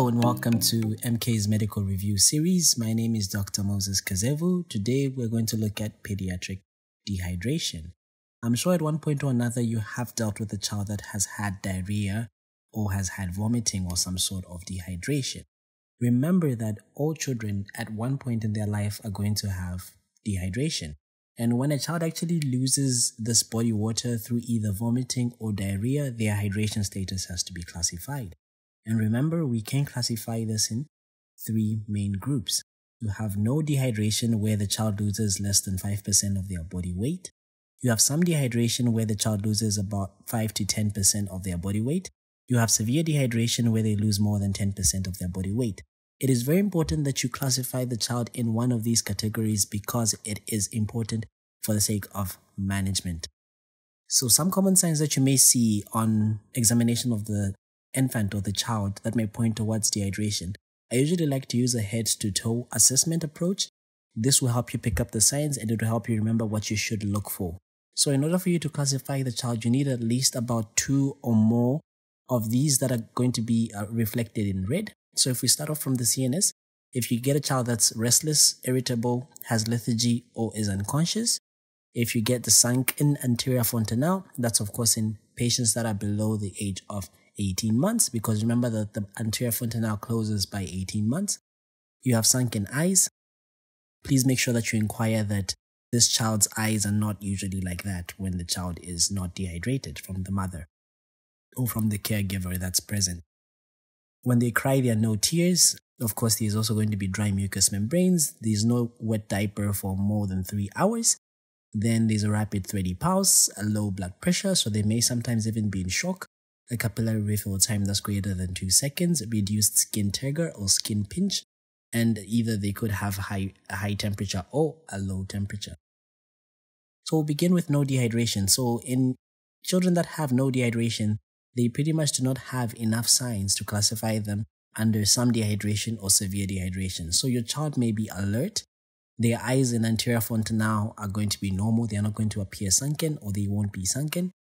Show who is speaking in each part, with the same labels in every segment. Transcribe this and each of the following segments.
Speaker 1: Hello and welcome to MK's Medical Review series. My name is Dr. Moses Kazevu. Today we're going to look at pediatric dehydration. I'm sure at one point or another you have dealt with a child that has had diarrhea or has had vomiting or some sort of dehydration. Remember that all children at one point in their life are going to have dehydration. And when a child actually loses this body water through either vomiting or diarrhea, their hydration status has to be classified. And remember, we can classify this in three main groups. You have no dehydration where the child loses less than 5% of their body weight. You have some dehydration where the child loses about 5 to 10% of their body weight. You have severe dehydration where they lose more than 10% of their body weight. It is very important that you classify the child in one of these categories because it is important for the sake of management. So some common signs that you may see on examination of the infant or the child that may point towards dehydration. I usually like to use a head to toe assessment approach. This will help you pick up the signs and it will help you remember what you should look for. So in order for you to classify the child, you need at least about 2 or more of these that are going to be reflected in red. So if we start off from the CNS, if you get a child that's restless, irritable, has lethargy, or is unconscious, if you get the sunken anterior fontanelle, that's of course in patients that are below the age of 18 months, because remember that the anterior fontanelle closes by 18 months. You have sunken eyes. Please make sure that you inquire that this child's eyes are not usually like that when the child is not dehydrated from the mother or from the caregiver that's present. When they cry, there are no tears. Of course, there's also going to be dry mucous membranes. There's no wet diaper for more than 3 hours. Then there's a rapid thready pulse, a low blood pressure, so they may sometimes even be in shock. A capillary refill time that's greater than 2 seconds, reduced skin turgor or skin pinch, and either they could have a high temperature or a low temperature. So we'll begin with no dehydration. So in children that have no dehydration, they pretty much do not have enough signs to classify them under some dehydration or severe dehydration. So your child may be alert. Their eyes and anterior fontanelle are going to be normal. They are not going to appear sunken or they won't be sunken.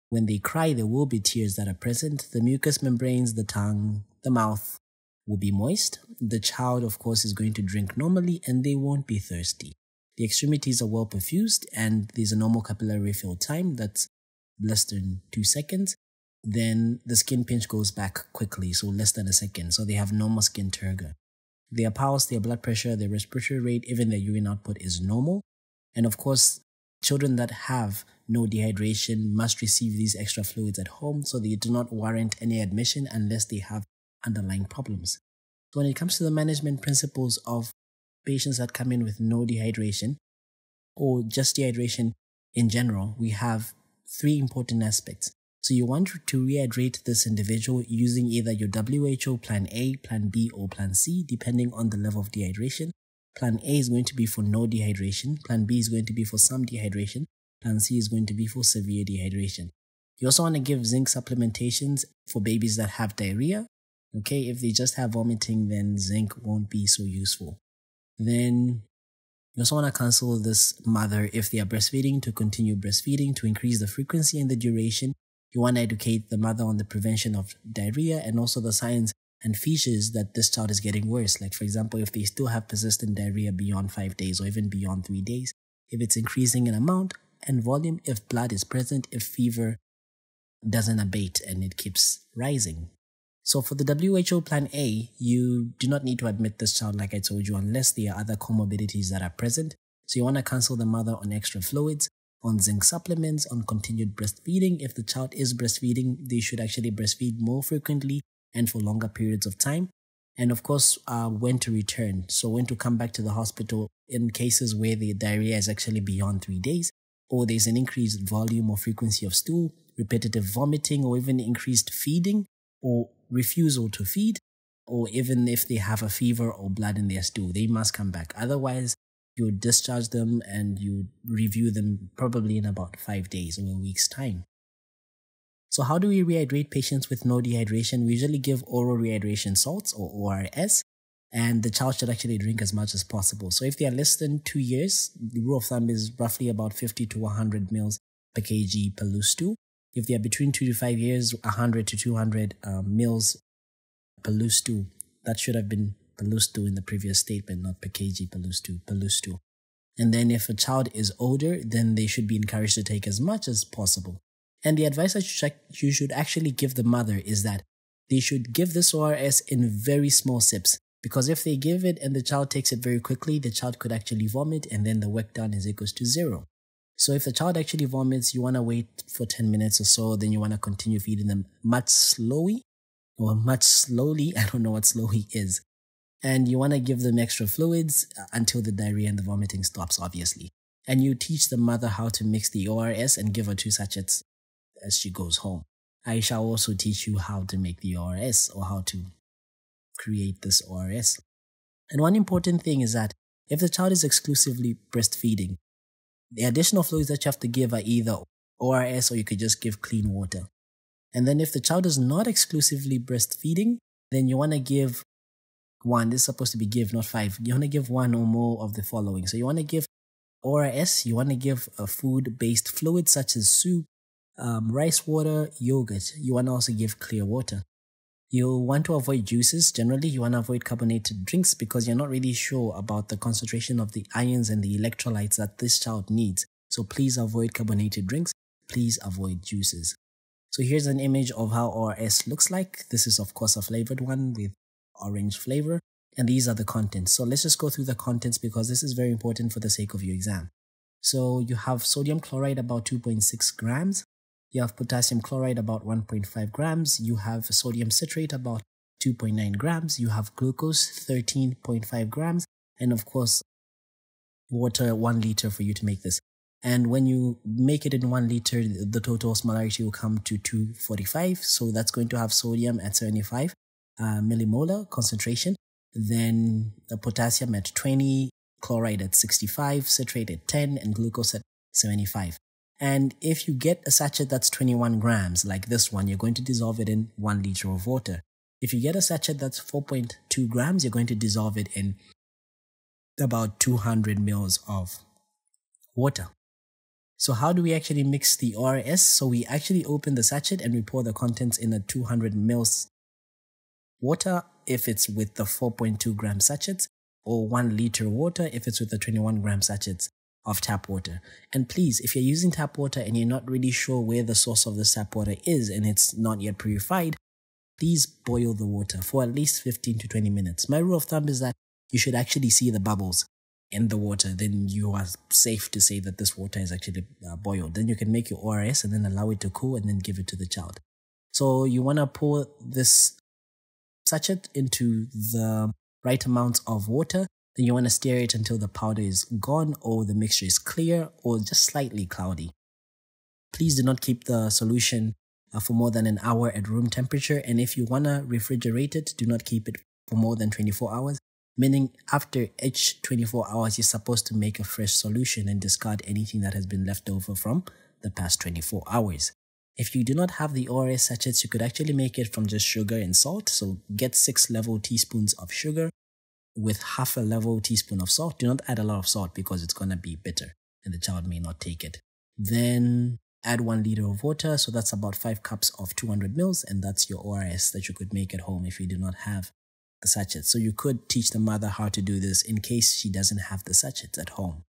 Speaker 1: When they cry, there will be tears that are present. The mucous membranes, the tongue, the mouth will be moist. The child, of course, is going to drink normally and they won't be thirsty. The extremities are well perfused and there's a normal capillary refill time that's less than 2 seconds. Then the skin pinch goes back quickly, so less than a second. So they have normal skin turgor. Their pulse, their blood pressure, their respiratory rate, even their urine output is normal. And of course, children that have no dehydration must receive these extra fluids at home, so they do not warrant any admission unless they have underlying problems. So when it comes to the management principles of patients that come in with no dehydration or just dehydration in general, we have 3 important aspects. So you want to rehydrate this individual using either your WHO Plan A, Plan B, or Plan C, depending on the level of dehydration. Plan A is going to be for no dehydration. Plan B is going to be for some dehydration. Plan C is going to be for severe dehydration. You also want to give zinc supplementations for babies that have diarrhea. Okay, if they just have vomiting, then zinc won't be so useful. Then you also want to counsel this mother if they are breastfeeding to continue breastfeeding to increase the frequency and the duration. You want to educate the mother on the prevention of diarrhea and also the signs and features that this child is getting worse. Like, for example, if they still have persistent diarrhea beyond 5 days or even beyond 3 days, if it's increasing in amount and volume, if blood is present, if fever doesn't abate and it keeps rising. So for the WHO Plan A, you do not need to admit this child, like I told you, unless there are other comorbidities that are present. So you want to counsel the mother on extra fluids, on zinc supplements, on continued breastfeeding. If the child is breastfeeding, they should actually breastfeed more frequently and for longer periods of time. And of course, when to return. So when to come back to the hospital in cases where the diarrhea is actually beyond 3 days, or there's an increased volume or frequency of stool, repetitive vomiting, or even increased feeding or refusal to feed, or even if they have a fever or blood in their stool, they must come back. Otherwise, you discharge them and you review them probably in about 5 days or a week's time. So how do we rehydrate patients with no dehydration? We usually give oral rehydration salts or ORS, and the child should actually drink as much as possible. So if they are less than 2 years, the rule of thumb is roughly about 50 to 100 mils per kg per loose stool. If they are between 2 to 5 years, 100 to 200 mils per loose stool That should have been Pelusto in the previous statement, not Pekeji Pelusto. And then if a child is older, then they should be encouraged to take as much as possible. And the advice that you should actually give the mother is that they should give this ORS in very small sips. Because if they give it and the child takes it very quickly, the child could actually vomit, and then the work done is equals to 0. So if the child actually vomits, you want to wait for 10 minutes or so, then you want to continue feeding them much slowly. I don't know what slowly is. And you want to give them extra fluids until the diarrhea and the vomiting stops, obviously. And you teach the mother how to mix the ORS and give her 2 sachets as she goes home. I shall also teach you how to make the ORS, or how to create this ORS. And one important thing is that if the child is exclusively breastfeeding, the additional fluids that you have to give are either ORS, or you could just give clean water. And then if the child is not exclusively breastfeeding, then you want to give 1. This is supposed to be give, not 5. You want to give 1 or more of the following. So you want to give ORS, you want to give a food-based fluid such as soup, rice water, yogurt. You want to also give clear water. You want to avoid juices. Generally, you want to avoid carbonated drinks because you're not really sure about the concentration of the ions and the electrolytes that this child needs. So please avoid carbonated drinks. Please avoid juices. So here's an image of how ORS looks like. This is, of course, a flavored one with orange flavor. And these are the contents. So let's just go through the contents because this is very important for the sake of your exam. So you have sodium chloride about 2.6 grams. You have potassium chloride about 1.5 grams. You have sodium citrate about 2.9 grams. You have glucose 13.5 grams. And of course, water 1 liter for you to make this. And when you make it in 1 liter, the total osmolarity will come to 245. So that's going to have sodium at 75 millimolar concentration. Then the potassium at 20, chloride at 65, citrate at 10, and glucose at 75. And if you get a sachet that's 21 grams, like this one, you're going to dissolve it in 1 liter of water. If you get a sachet that's 4.2 grams, you're going to dissolve it in about 200 mils of water. So how do we actually mix the ORS? So we actually open the sachet and we pour the contents in a 200 mils water if it's with the 4.2 gram sachets, or 1 liter water if it's with the 21 gram sachets of tap water. And please, if you're using tap water and you're not really sure where the source of the tap water is and it's not yet purified, please boil the water for at least 15 to 20 minutes. My rule of thumb is that you should actually see the bubbles in the water. Then you are safe to say that this water is actually boiled. Then you can make your ORS and then allow it to cool and then give it to the child. So you want to pour this sachet into the right amount of water. Then you want to stir it until the powder is gone, or the mixture is clear, or just slightly cloudy. Please do not keep the solution for more than an hour at room temperature. And if you want to refrigerate it, do not keep it for more than 24 hours. Meaning after each 24 hours, you're supposed to make a fresh solution and discard anything that has been left over from the past 24 hours. If you do not have the ORS sachets, you could actually make it from just sugar and salt. So get 6 level teaspoons of sugar with half a level teaspoon of salt. Do not add a lot of salt because it's going to be bitter and the child may not take it. Then add 1 liter of water. So that's about 5 cups of 200 mils. And that's your ORS that you could make at home if you do not have the sachets. So you could teach the mother how to do this in case she doesn't have the sachets at home.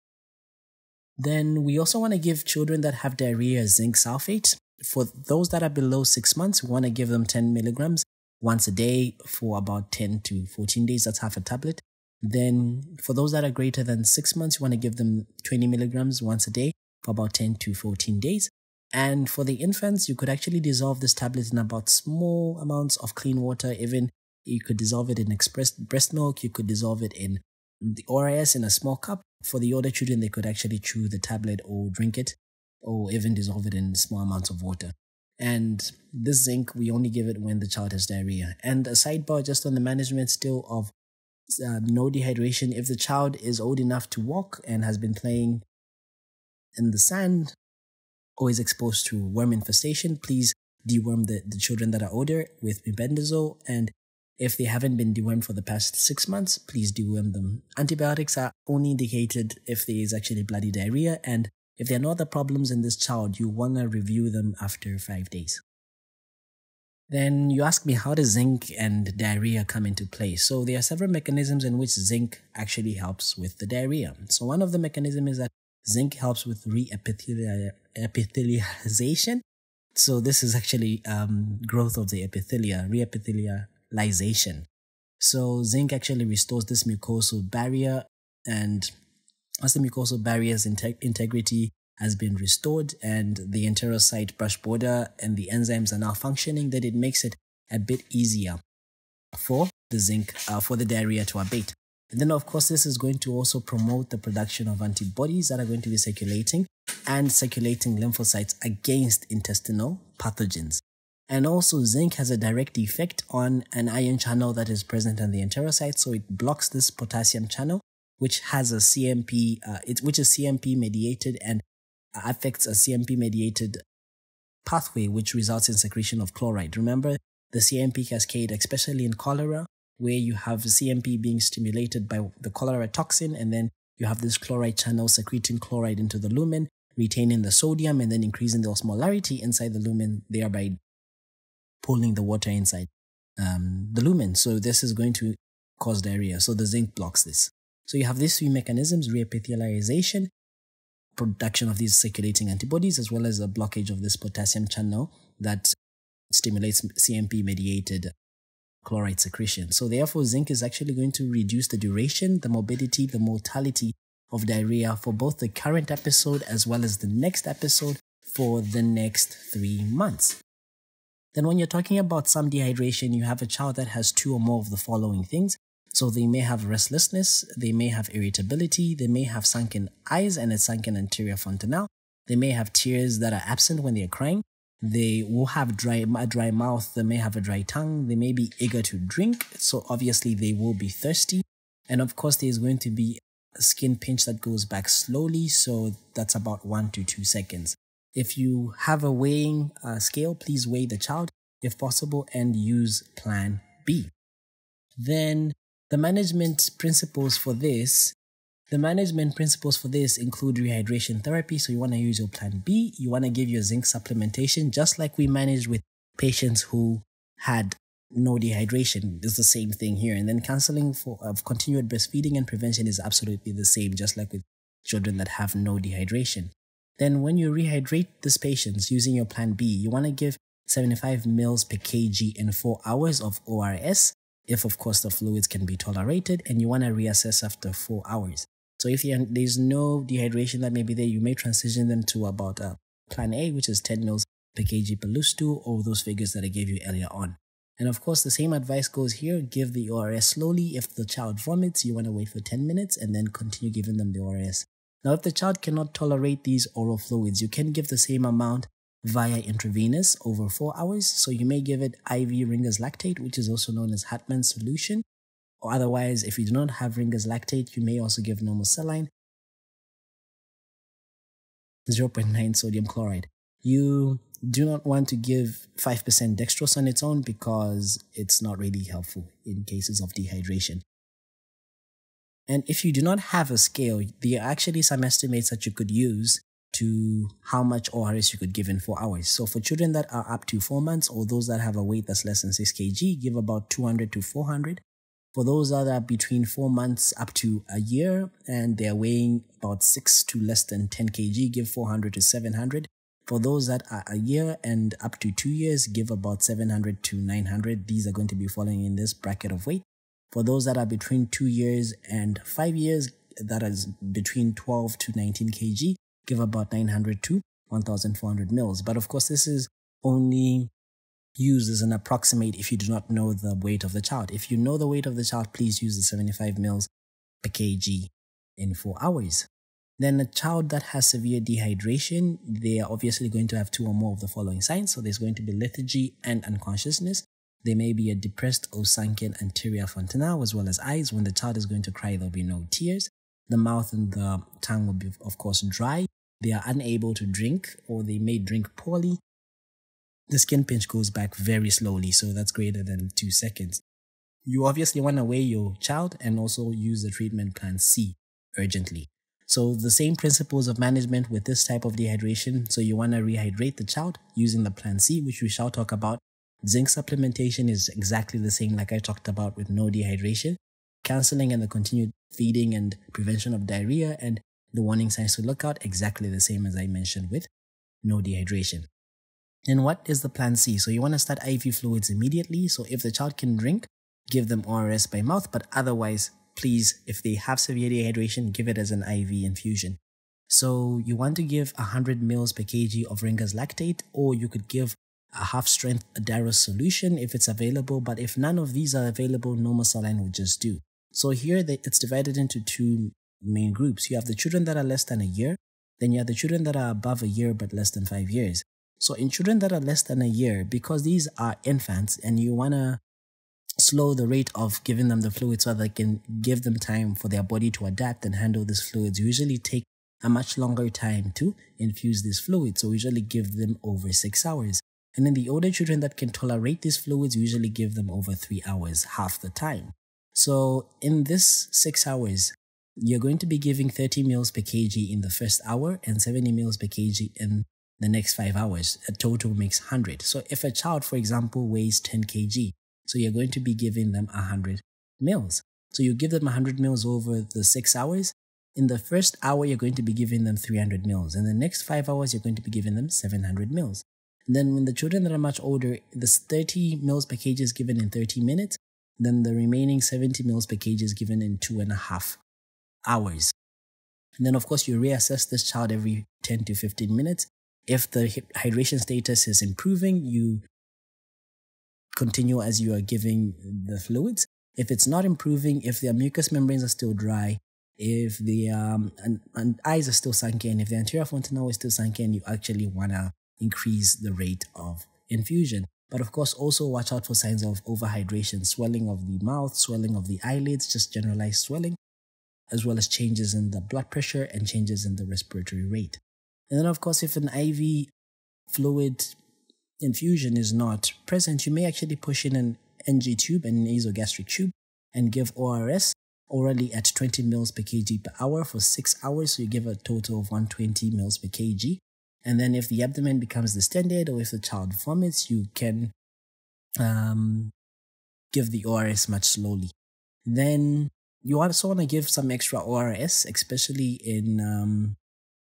Speaker 1: Then we also want to give children that have diarrhea zinc sulphate. For those that are below 6 months, we want to give them 10 milligrams once a day for about 10 to 14 days. That's half a tablet. Then for those that are greater than 6 months, you want to give them 20 milligrams once a day for about 10 to 14 days. And for the infants, you could actually dissolve this tablet in about small amounts of clean water. Even you could dissolve it in expressed breast milk. You could dissolve it in the ORS in a small cup. For the older children, they could actually chew the tablet or drink it, or even dissolve it in small amounts of water. And this zinc, we only give it when the child has diarrhea. And a sidebar just on the management still of no dehydration. If the child is old enough to walk and has been playing in the sand or is exposed to worm infestation, please deworm the children that are older with mebendazole. And if they haven't been dewormed for the past 6 months, please deworm them. Antibiotics are only indicated if there is actually bloody diarrhea, and if there are no other problems in this child, you want to review them after 5 days. Then you ask me, how does zinc and diarrhea come into play? So there are several mechanisms in which zinc actually helps with the diarrhea. So one of the mechanisms is that zinc helps with reepithelialization. So this is actually growth of the epithelia, reepithelialization. So zinc actually restores this mucosal barrier, and as the mucosal barrier's integrity has been restored and the enterocyte brush border and the enzymes are now functioning, then it makes it a bit easier for the zinc, for the diarrhea to abate. And then, of course, this is going to also promote the production of antibodies that are going to be circulating and circulating lymphocytes against intestinal pathogens. And also, zinc has a direct effect on an ion channel that is present in the enterocyte. So it blocks this potassium channel, which has a CMP, which is CMP mediated and affects a CMP mediated pathway, which results in secretion of chloride. Remember the CMP cascade, especially in cholera, where you have CMP being stimulated by the cholera toxin, and then you have this chloride channel secreting chloride into the lumen, retaining the sodium, and then increasing the osmolarity inside the lumen, thereby pulling the water inside the lumen. So this is going to cause diarrhea. So the zinc blocks this. So you have these three mechanisms: reepithelialization, production of these circulating antibodies, as well as a blockage of this potassium channel that stimulates CMP-mediated chloride secretion. So therefore, zinc is actually going to reduce the duration, the morbidity, the mortality of diarrhea for both the current episode as well as the next episode for the next 3 months. Then when you're talking about some dehydration, you have a child that has 2 or more of the following things. So they may have restlessness, they may have irritability, they may have sunken eyes and a sunken anterior fontanelle. They may have tears that are absent when they're crying. They will have a dry mouth, they may have a dry tongue, they may be eager to drink. So obviously they will be thirsty. And of course there's going to be a skin pinch that goes back slowly. So that's about 1 to 2 seconds. If you have a weighing scale, please weigh the child if possible and use Plan B. Then the management principles for this include rehydration therapy. So you want to use your Plan B. You want to give your zinc supplementation, just like we managed with patients who had no dehydration. It's the same thing here. And then counseling of continued breastfeeding and prevention is absolutely the same, just like with children that have no dehydration. Then when you rehydrate these patients using your Plan B, you want to give 75 mils per kg in 4 hours of ORS, if of course the fluids can be tolerated, and you want to reassess after 4 hours. So if there's no dehydration that may be there, you may transition them to about Plan A, which is 10 mils per kg per loose stool, or those figures that I gave you earlier on. And of course, the same advice goes here. Give the ORS slowly. If the child vomits, you want to wait for 10 minutes and then continue giving them the ORS. Now, if the child cannot tolerate these oral fluids, you can give the same amount via intravenous over 4 hours. So you may give it IV Ringer's lactate, which is also known as Hartmann's solution. Or otherwise, if you do not have Ringer's lactate, you may also give normal saline, 0.9 sodium chloride. You do not want to give 5% dextrose on its own because it's not really helpful in cases of dehydration. And if you do not have a scale, there are actually some estimates that you could use to how much ORS you could give in 4 hours. So for children that are up to 4 months or those that have a weight that's less than 6 kg, give about 200 to 400. For those that are between 4 months up to a year and they're weighing about 6 to less than 10 kg, give 400 to 700. For those that are a year and up to 2 years, give about 700 to 900. These are going to be falling in this bracket of weight. For those that are between 2 years and 5 years, that is between 12 to 19 kg, give about 900 to 1,400 mils. But of course, this is only used as an approximate if you do not know the weight of the child. If you know the weight of the child, please use the 75 mils per kg in 4 hours. Then a child that has severe dehydration, they are obviously going to have 2 or more of the following signs. So there's going to be lethargy and unconsciousness. There may be a depressed or sunken anterior fontanelle as well as eyes. When the child is going to cry, there'll be no tears. The mouth and the tongue will be, of course, dry. They are unable to drink or they may drink poorly. The skin pinch goes back very slowly, so that's greater than 2 seconds. You obviously want to weigh your child and also use the treatment Plan C urgently. So the same principles of management with this type of dehydration. So you want to rehydrate the child using the Plan C, which we shall talk about Zinc supplementation is exactly the same like I talked about with no dehydration. Counseling and the continued feeding and prevention of diarrhea and the warning signs to look out, exactly the same as I mentioned with no dehydration. And what is the plan C? So you want to start IV fluids immediately. So if the child can drink, give them ORS by mouth, but otherwise, please, if they have severe dehydration, give it as an IV infusion. So you want to give 100 mils per kg of Ringer's lactate, or you could give a half-strength Adaros solution if it's available, but if none of these are available, normal saline would just do. So here it's divided into two main groups. You have the children that are less than a year, then you have the children that are above a year but less than 5 years. So in children that are less than a year, because these are infants and you want to slow the rate of giving them the fluid so that they can give them time for their body to adapt and handle these fluids, you usually take a much longer time to infuse these fluids. So we usually give them over 6 hours. And in the older children that can tolerate these fluids, we usually give them over 3 hours, half the time. So in this 6 hours, you're going to be giving 30 mils per kg in the first hour and 70 mils per kg in the next 5 hours. A total makes 100. So if a child, for example, weighs 10 kg, so you're going to be giving them 100 mils. So you give them 100 mils over the 6 hours. In the first hour, you're going to be giving them 300 mils. In the next 5 hours, you're going to be giving them 700 mils. And then when the children that are much older, this 30 mils per kg is given in 30 minutes. Then the remaining 70 mils per kg is given in 2.5 hours. And then, of course, you reassess this child every 10 to 15 minutes. If the hydration status is improving, you continue as you are giving the fluids. If it's not improving, if their mucous membranes are still dry, if the eyes are still sunken, if the anterior fontanelle is still sunken, you actually want to increase the rate of infusion. But of course, also watch out for signs of overhydration, swelling of the mouth, swelling of the eyelids, just generalized swelling, as well as changes in the blood pressure and changes in the respiratory rate. And then, of course, if an IV fluid infusion is not present, you may actually push in an NG tube and an nasogastric tube and give ORS orally at 20 mils per kg per hour for 6 hours. So you give a total of 120 mils per kg. And then if the abdomen becomes distended or if the child vomits, you can give the ORS much slowly. Then you also want to give some extra ORS, especially in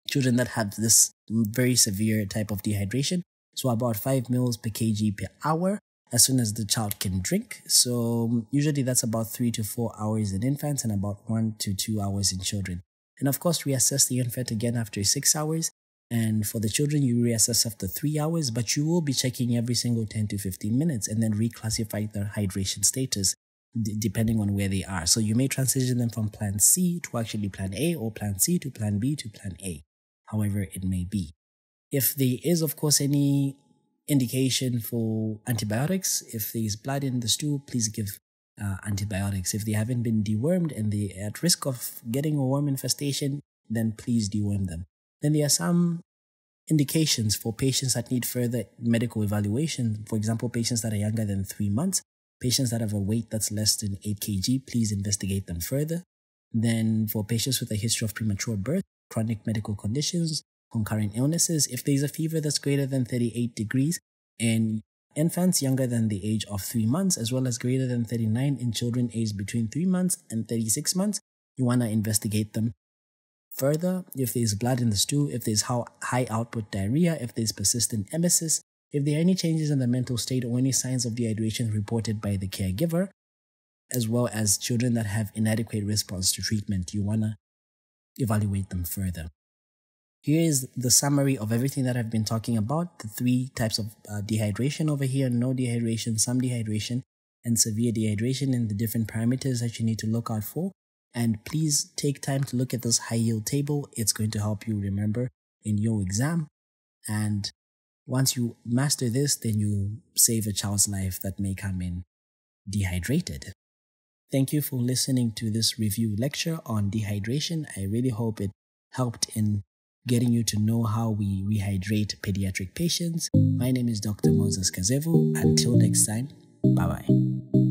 Speaker 1: children that have this very severe type of dehydration. So about 5 mils per kg per hour as soon as the child can drink. So usually that's about 3 to 4 hours in infants and about 1 to 2 hours in children. And of course, reassess the infant again after 6 hours. And for the children, you reassess after 3 hours, but you will be checking every single 10 to 15 minutes and then reclassify their hydration status depending on where they are. So you may transition them from plan C to actually plan A, or plan C to plan B to plan A, however it may be. If there is, of course, any indication for antibiotics, if there is blood in the stool, please give antibiotics. If they haven't been dewormed and they're at risk of getting a worm infestation, then please deworm them. Then there are some indications for patients that need further medical evaluation. For example, patients that are younger than 3 months, patients that have a weight that's less than 8 kg, please investigate them further. Then for patients with a history of premature birth, chronic medical conditions, concurrent illnesses, if there's a fever that's greater than 38 degrees in infants younger than the age of 3 months, as well as greater than 39 in children aged between 3 months and 36 months, you want to investigate them further. If there's blood in the stool, if there's high output diarrhea, if there's persistent emesis, if there are any changes in the mental state or any signs of dehydration reported by the caregiver, as well as children that have inadequate response to treatment, you want to evaluate them further. Here is the summary of everything that I've been talking about. The 3 types of dehydration over here: no dehydration, some dehydration, and severe dehydration, and the different parameters that you need to look out for. And please take time to look at this high yield table. It's going to help you remember in your exam. And once you master this, then you save a child's life that may come in dehydrated. Thank you for listening to this review lecture on dehydration. I really hope it helped in getting you to know how we rehydrate pediatric patients. My name is Dr. Moses Kazevu. Until next time, bye-bye.